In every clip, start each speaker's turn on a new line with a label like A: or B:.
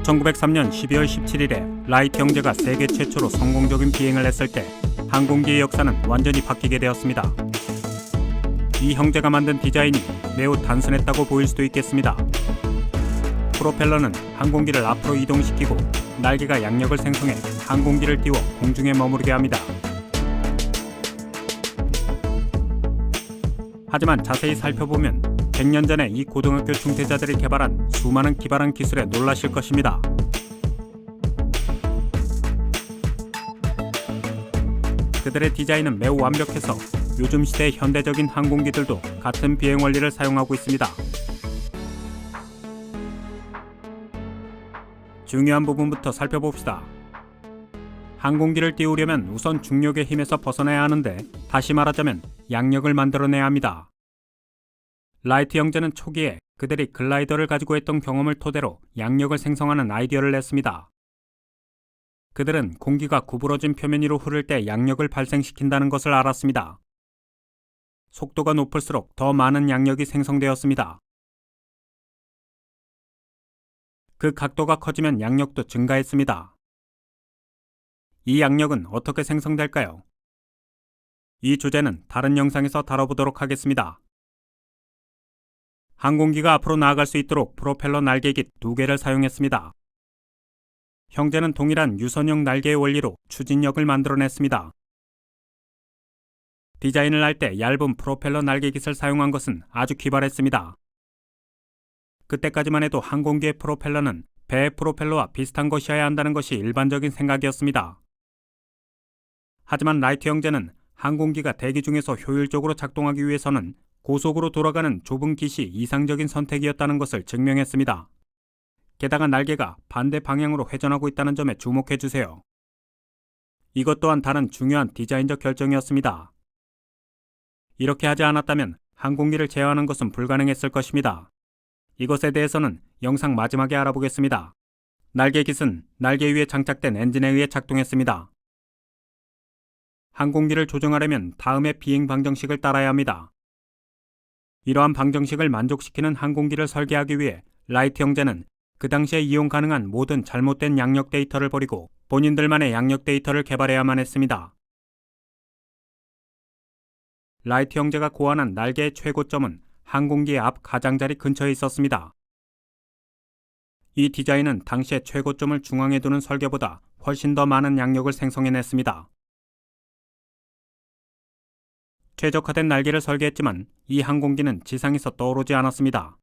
A: 1903년 12월 17일에 라이트 형제가 세계 최초로 성공적인 비행을 했을 때 항공기의 역사는 완전히 바뀌게 되었습니다. 이 형제가 만든 디자인이 매우 단순했다고 보일 수도 있겠습니다. 프로펠러는 항공기를 앞으로 이동시키고 날개가 양력을 생성해 항공기를 띄워 공중에 머무르게 합니다. 하지만 자세히 살펴보면 100년 전에 이 고등학교 중퇴자들이 개발한 수많은 기발한 기술에 놀라실 것입니다. 그들의 디자인은 매우 완벽해서 요즘 시대의 현대적인 항공기들도 같은 비행 원리를 사용하고 있습니다. 중요한 부분부터 살펴봅시다. 항공기를 띄우려면 우선 중력의 힘에서 벗어나야 하는데, 다시 말하자면 양력을 만들어내야 합니다. 라이트 형제는 초기에 그들이 글라이더를 가지고 했던 경험을 토대로 양력을 생성하는 아이디어를 냈습니다. 그들은 공기가 구부러진 표면 위로 흐를 때 양력을 발생시킨다는 것을 알았습니다. 속도가 높을수록 더 많은 양력이 생성되었습니다. 그 각도가 커지면 양력도 증가했습니다. 이 양력은 어떻게 생성될까요? 이 주제는 다른 영상에서 다뤄보도록 하겠습니다. 항공기가 앞으로 나아갈 수 있도록 프로펠러 날개깃 2개를 사용했습니다. 형제는 동일한 유선형 날개의 원리로 추진력을 만들어냈습니다. 디자인을 할 때 얇은 프로펠러 날개깃을 사용한 것은 아주 기발했습니다. 그때까지만 해도 항공기의 프로펠러는 배의 프로펠러와 비슷한 것이어야 한다는 것이 일반적인 생각이었습니다. 하지만 라이트 형제는 항공기가 대기 중에서 효율적으로 작동하기 위해서는 고속으로 돌아가는 좁은 깃이 이상적인 선택이었다는 것을 증명했습니다. 게다가 날개가 반대 방향으로 회전하고 있다는 점에 주목해 주세요. 이것 또한 다른 중요한 디자인적 결정이었습니다. 이렇게 하지 않았다면 항공기를 제어하는 것은 불가능했을 것입니다. 이것에 대해서는 영상 마지막에 알아보겠습니다. 날개깃은 날개 위에 장착된 엔진에 의해 작동했습니다. 항공기를 조정하려면 다음의 비행 방정식을 따라야 합니다. 이러한 방정식을 만족시키는 항공기를 설계하기 위해 라이트 형제는 그 당시에 이용 가능한 모든 잘못된 양력 데이터를 버리고 본인들만의 양력 데이터를 개발해야만 했습니다. 라이트 형제가 고안한 날개의 최고점은 항공기의 앞 가장자리 근처에 있었습니다. 이 디자인은 당시의 최고점을 중앙에 두는 설계보다 훨씬 더 많은 양력을 생성해냈습니다. 최적화된 날개를 설계했지만 이 항공기는 지상에서 떠오르지 않았습니다.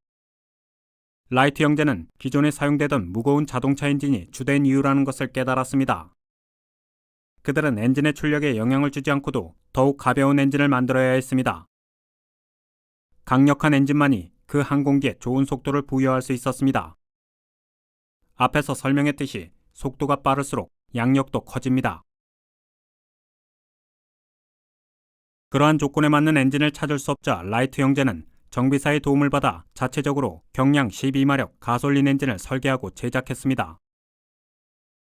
A: 라이트 형제는 기존에 사용되던 무거운 자동차 엔진이 주된 이유라는 것을 깨달았습니다. 그들은 엔진의 출력에 영향을 주지 않고도 더욱 가벼운 엔진을 만들어야 했습니다. 강력한 엔진만이 그 항공기에 좋은 속도를 부여할 수 있었습니다. 앞에서 설명했듯이 속도가 빠를수록 양력도 커집니다. 그러한 조건에 맞는 엔진을 찾을 수 없자 라이트 형제는 정비사의 도움을 받아 자체적으로 경량 12마력 가솔린 엔진을 설계하고 제작했습니다.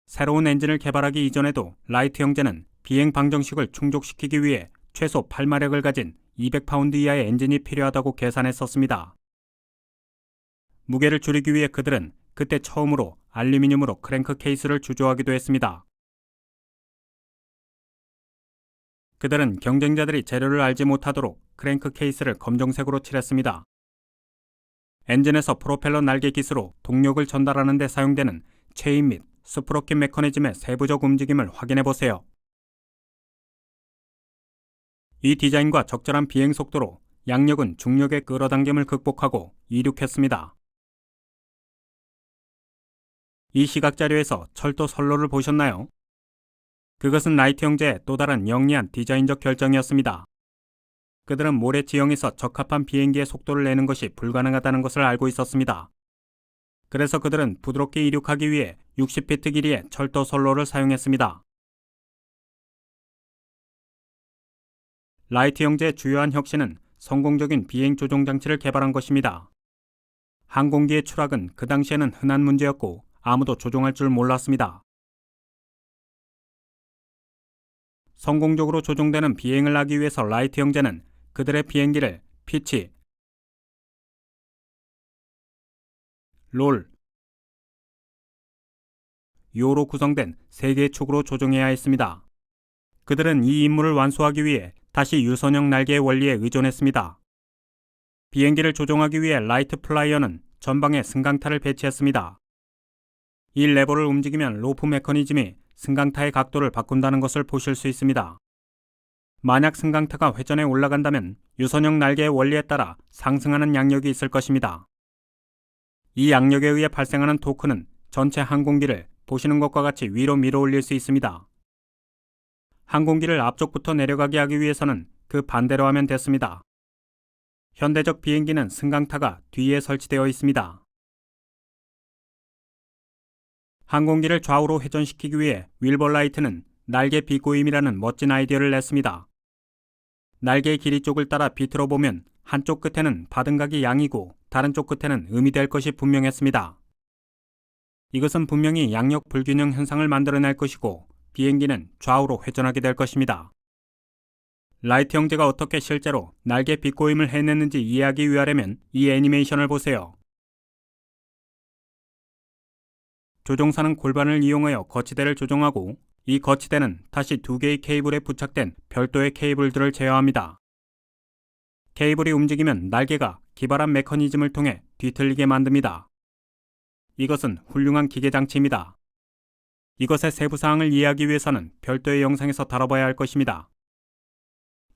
A: 새로운 엔진을 개발하기 이전에도 라이트 형제는 비행 방정식을 충족시키기 위해 최소 8마력을 가진 200파운드 이하의 엔진이 필요하다고 계산했었습니다. 무게를 줄이기 위해 그들은 그때 처음으로 알루미늄으로 크랭크 케이스를 주조하기도 했습니다. 그들은 경쟁자들이 재료를 알지 못하도록 크랭크 케이스를 검정색으로 칠했습니다. 엔진에서 프로펠러 날개 깃으로 동력을 전달하는 데 사용되는 체인 및 스프로킷 메커니즘의 세부적 움직임을 확인해 보세요. 이 디자인과 적절한 비행 속도로 양력은 중력의 끌어당김을 극복하고 이륙했습니다. 이 시각 자료에서 철도 선로를 보셨나요? 그것은 라이트 형제의 또 다른 영리한 디자인적 결정이었습니다. 그들은 모래 지형에서 적합한 비행기의 속도를 내는 것이 불가능하다는 것을 알고 있었습니다. 그래서 그들은 부드럽게 이륙하기 위해 60피트 길이의 철도 선로를 사용했습니다. 라이트 형제의 주요한 혁신은 성공적인 비행 조종 장치를 개발한 것입니다. 항공기의 추락은 그 당시에는 흔한 문제였고 아무도 조종할 줄 몰랐습니다. 성공적으로 조종되는 비행을 하기 위해서 라이트 형제는 그들의 비행기를 피치, 롤, 요로 구성된 3개의 축으로 조종해야 했습니다. 그들은 이 임무를 완수하기 위해 다시 유선형 날개의 원리에 의존했습니다. 비행기를 조종하기 위해 라이트 플라이어는 전방에 승강타를 배치했습니다. 이 레버를 움직이면 로프 메커니즘이 승강타의 각도를 바꾼다는 것을 보실 수 있습니다. 만약 승강타가 회전에 올라간다면 유선형 날개의 원리에 따라 상승하는 양력이 있을 것입니다. 이 양력에 의해 발생하는 토크는 전체 항공기를 보시는 것과 같이 위로 밀어 올릴 수 있습니다. 항공기를 앞쪽부터 내려가게 하기 위해서는 그 반대로 하면 됐습니다. 현대적 비행기는 승강타가 뒤에 설치되어 있습니다. 항공기를 좌우로 회전시키기 위해 윌버라이트는 날개 비꼬임이라는 멋진 아이디어를 냈습니다. 날개의 길이 쪽을 따라 비틀어 보면 한쪽 끝에는 받은각이 양이고 다른 쪽 끝에는 음이 될 것이 분명했습니다. 이것은 분명히 양력 불균형 현상을 만들어낼 것이고 비행기는 좌우로 회전하게 될 것입니다. 라이트 형제가 어떻게 실제로 날개 비꼬임을 해냈는지 이해하기 위하려면 이 애니메이션을 보세요. 조종사는 골반을 이용하여 거치대를 조종하고 이 거치대는 다시 2개의 케이블에 부착된 별도의 케이블들을 제어합니다. 케이블이 움직이면 날개가 기발한 메커니즘을 통해 뒤틀리게 만듭니다. 이것은 훌륭한 기계장치입니다. 이것의 세부사항을 이해하기 위해서는 별도의 영상에서 다뤄봐야 할 것입니다.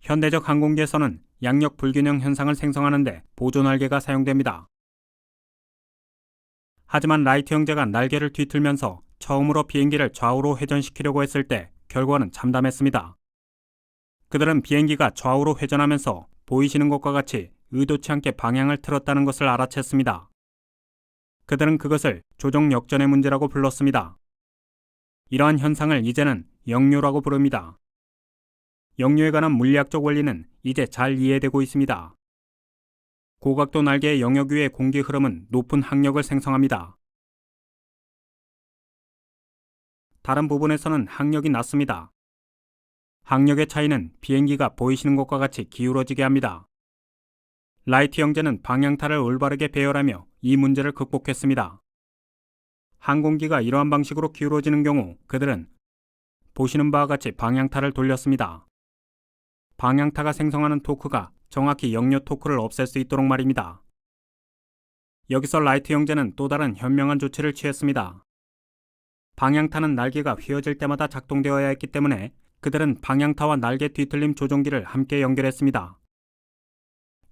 A: 현대적 항공기에서는 양력 불균형 현상을 생성하는 데 보조 날개가 사용됩니다. 하지만 라이트 형제가 날개를 뒤틀면서 처음으로 비행기를 좌우로 회전시키려고 했을 때 결과는 참담했습니다. 그들은 비행기가 좌우로 회전하면서 보이시는 것과 같이 의도치 않게 방향을 틀었다는 것을 알아챘습니다. 그들은 그것을 조종 역전의 문제라고 불렀습니다. 이러한 현상을 이제는 역류라고 부릅니다. 역류에 관한 물리학적 원리는 이제 잘 이해되고 있습니다. 고각도 날개의 영역 위의 공기 흐름은 높은 항력을 생성합니다. 다른 부분에서는 항력이 낮습니다. 항력의 차이는 비행기가 보이시는 것과 같이 기울어지게 합니다. 라이트 형제는 방향타를 올바르게 배열하며 이 문제를 극복했습니다. 항공기가 이러한 방식으로 기울어지는 경우 그들은 보시는 바와 같이 방향타를 돌렸습니다. 방향타가 생성하는 토크가 정확히 역류 토크를 없앨 수 있도록 말입니다. 여기서 라이트 형제는 또 다른 현명한 조치를 취했습니다. 방향타는 날개가 휘어질 때마다 작동되어야 했기 때문에 그들은 방향타와 날개 뒤틀림 조종기를 함께 연결했습니다.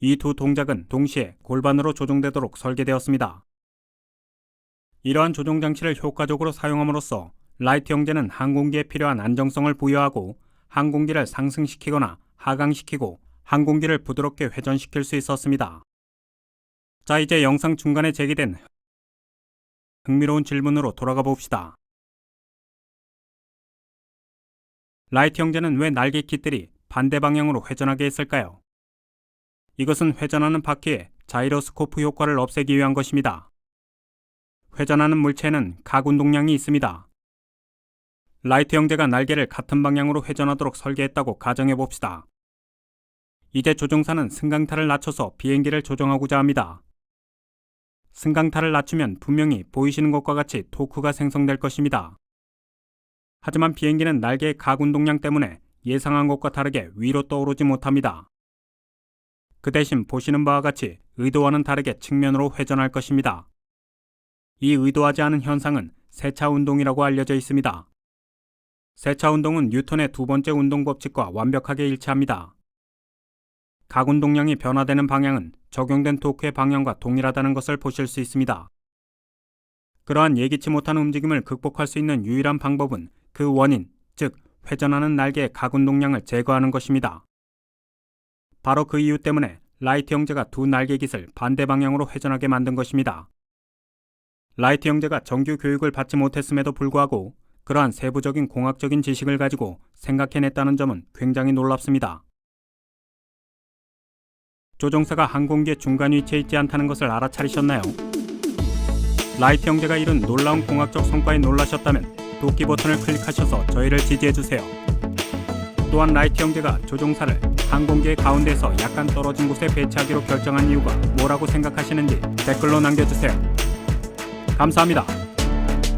A: 이 두 동작은 동시에 골반으로 조종되도록 설계되었습니다. 이러한 조종 장치를 효과적으로 사용함으로써 라이트 형제는 항공기에 필요한 안정성을 부여하고 항공기를 상승시키거나 하강시키고 항공기를 부드럽게 회전시킬 수 있었습니다. 자, 이제 영상 중간에 제기된 흥미로운 질문으로 돌아가 봅시다. 라이트 형제는 왜 날개 깃들이 반대 방향으로 회전하게 했을까요? 이것은 회전하는 바퀴에 자이로스코프 효과를 없애기 위한 것입니다. 회전하는 물체에는 각운동량이 있습니다. 라이트 형제가 날개를 같은 방향으로 회전하도록 설계했다고 가정해 봅시다. 이제 조종사는 승강타를 낮춰서 비행기를 조종하고자 합니다. 승강타를 낮추면 분명히 보이시는 것과 같이 토크가 생성될 것입니다. 하지만 비행기는 날개의 각운동량 때문에 예상한 것과 다르게 위로 떠오르지 못합니다. 그 대신 보시는 바와 같이 의도와는 다르게 측면으로 회전할 것입니다. 이 의도하지 않은 현상은 세차 운동이라고 알려져 있습니다. 세차 운동은 뉴턴의 두 번째 운동 법칙과 완벽하게 일치합니다. 각운동량이 변화되는 방향은 적용된 토크의 방향과 동일하다는 것을 보실 수 있습니다. 그러한 예기치 못한 움직임을 극복할 수 있는 유일한 방법은 그 원인, 즉 회전하는 날개의 각운동량을 제거하는 것입니다. 바로 그 이유 때문에 라이트 형제가 두 날개깃을 반대 방향으로 회전하게 만든 것입니다. 라이트 형제가 정규 교육을 받지 못했음에도 불구하고 그러한 세부적인 공학적인 지식을 가지고 생각해냈다는 점은 굉장히 놀랍습니다. 조종사가 항공기의 중간 위치에 있지 않다는 것을 알아차리셨나요? 라이트 형제가 이룬 놀라운 공학적 성과에 놀라셨다면 도끼 버튼을 클릭하셔서 저희를 지지해주세요. 또한 라이트 형제가 조종사를 항공기의 가운데에서 약간 떨어진 곳에 배치하기로 결정한 이유가 뭐라고 생각하시는지 댓글로 남겨주세요. 감사합니다.